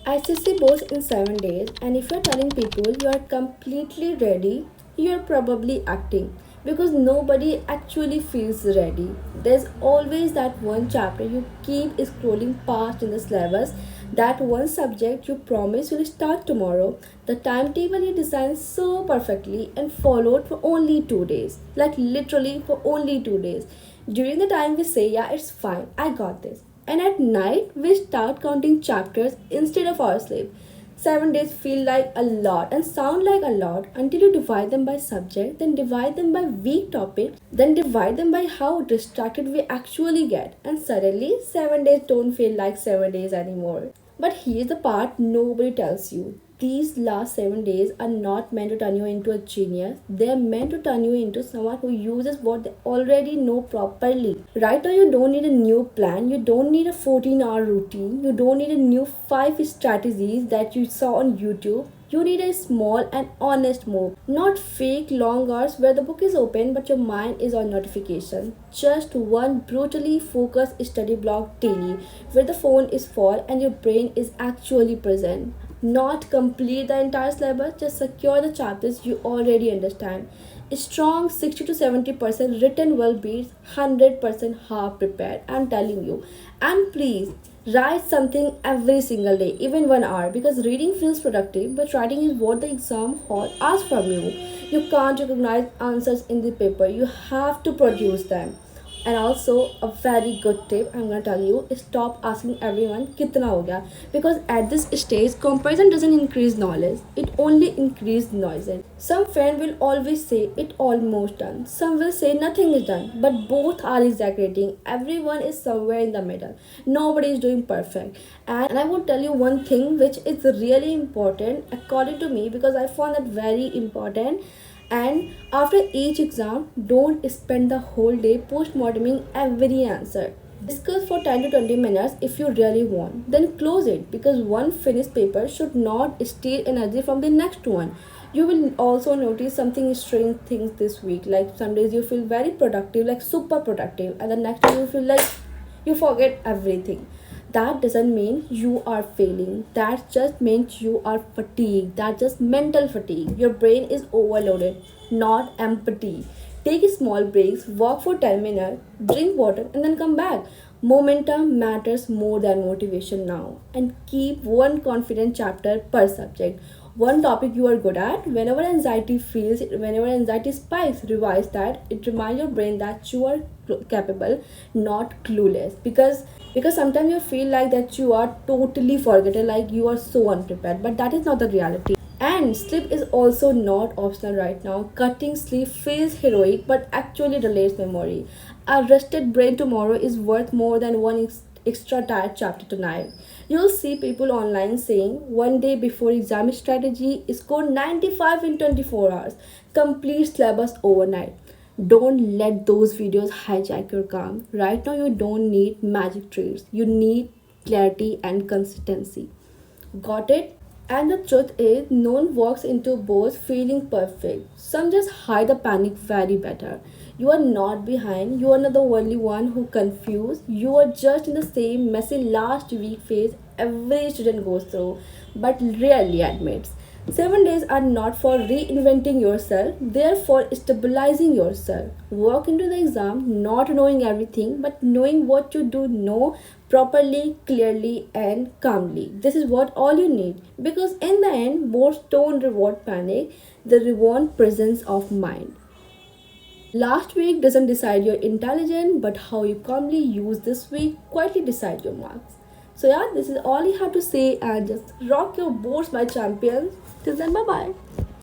ICSE boards in 7 days, and if you're telling people you are completely ready, you're probably acting because nobody actually feels ready. There's always that one chapter you keep scrolling past in the syllabus, that one subject you promise you'll start tomorrow, the timetable you designed so perfectly and followed for only 2 days, like literally for only 2 days. During the time we say, yeah, it's fine, I got this. And at night, we start counting chapters instead of our sleep. 7 days feel like a lot and sound like a lot until you divide them by subject, then divide them by week topic, then divide them by how distracted we actually get. And suddenly, 7 days don't feel like 7 days anymore. But here's the part nobody tells you. These last 7 days are not meant to turn you into a genius. They are meant to turn you into someone who uses what they already know properly. Right now, you don't need a new plan. You don't need a 14-hour routine. You don't need a new 5 strategies that you saw on YouTube. You need a small and honest move, not fake long hours where the book is open but your mind is on notification. Just one brutally focused study block daily where the phone is full and your brain is actually present. Not complete the entire syllabus, just secure the chapters you already understand. A strong 60 to 70% written well beats 100% half prepared. I'm telling you. And please write something every single day, even 1 hour, because reading feels productive, but writing is what the exam hall asks from you. You can't recognize answers in the paper, you have to produce them. And also a very good tip I'm gonna tell you is stop asking everyone kitna ho gaya, because at this stage comparison doesn't increase knowledge, it only increases noise. Some friend will always say it almost done, some will say nothing is done, but both are exaggerating. Everyone is somewhere in the middle, nobody is doing perfect. And I would tell you one thing which is really important according to me, because I found that very important. And after each exam, don't spend the whole day postmorteming every answer. Discuss for 10 to 20 minutes if you really want. Then close it, because one finished paper should not steal energy from the next one. You will also notice something strange things this week. Like some days you feel very productive, like super productive, and the next day you feel like you forget everything. That doesn't mean you are failing, that just means you are fatigued. That just mental fatigue. Your brain is overloaded, not empty. Take small breaks, walk for 10 minutes, drink water, and then come back. Momentum matters more than motivation now. And keep one confident chapter per subject, one topic you are good at. Whenever anxiety spikes, revise that. It reminds your brain that you are capable, not clueless. Because sometimes you feel like that you are totally forgotten, like you are so unprepared, but that is not the reality. And sleep is also not optional right now. Cutting sleep feels heroic but actually delays memory. A rested brain tomorrow is worth more than one extra tired chapter tonight. You'll see people online saying one day before exam strategy is score 95 in 24 hours. Complete syllabus overnight. Don't let those videos hijack your calm. Right now, you don't need magic tricks. You need clarity and consistency. Got it? And the truth is, no one walks into both feeling perfect. Some just hide the panic very better. You are not behind. You are not the only one who confused. You are just in the same messy last week phase every student goes through, but rarely admits. 7 days are not for reinventing yourself, they are for stabilizing yourself. Walk into the exam not knowing everything, but knowing what you do know properly, clearly, and calmly. This is what all you need. Because in the end, boards don't reward panic, they reward presence of mind. Last week doesn't decide your intelligence, but how you calmly use this week quietly decide your marks. So yeah, this is all you have to say, and just rock your boards, my champions. Till then, bye bye.